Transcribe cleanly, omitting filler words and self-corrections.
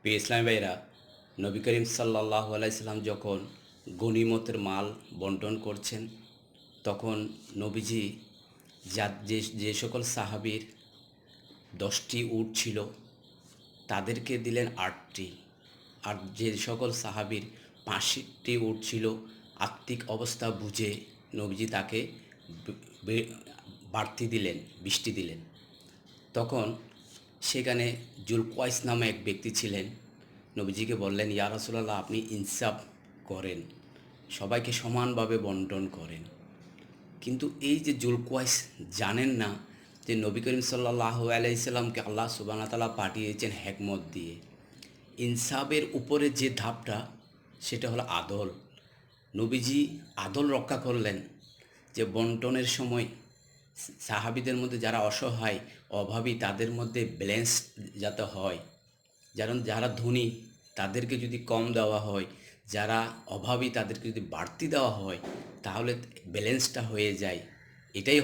প্রিয় ইসলামী ভাইরা, নবী করিম সাল্লাল্লাহু আলাইহি সাল্লাম যখন গনিমতের মাল বন্টন করছেন, তখন নবীজি যে সকল সাহাবীর 10টি উট ছিল তাদেরকে দিলেন 8টি, আর যে সকল সাহাবীর 65টি উট ছিল আর্থিক অবস্থা বুঝে নবীজি তাকে বাড়তি দিলেন, 20টি দিলেন। তখন সেখানে জুলকওয়াইস নামে এক ব্যক্তি ছিলেন। নবীজিকে বললেন, ইয়া রাসূলুল্লাহ, আপনি ইনসাফ করেন, সবাইকে সমানভাবে বন্টন করেন। কিন্তু এই যে জুলকওয়াইস জানেন না যে নবী করিম সাল্লাল্লাহু আলাইহি সাল্লামকে আল্লাহ সুবহানাহু ওয়া তাআলা পাঠিয়েছেন হিকমত দিয়ে। ইনসাফের উপরে যে ধাপটা, সেটা হলো আদল। নবীজি আদল রক্ষা করলেন, যে বন্টনের সময় সাহাবীদের মধ্যে যারা অসহায়, অভাবী, তাদের মধ্যে ব্যালেন্স যাতে হয়। যারা ধনী তাদেরকে যদি কম দেওয়া হয়, যারা অভাবী তাদেরকে যদি বাড়তি দেওয়া হয়, তাহলে ব্যালেন্সটা হয়ে যায়। এটাই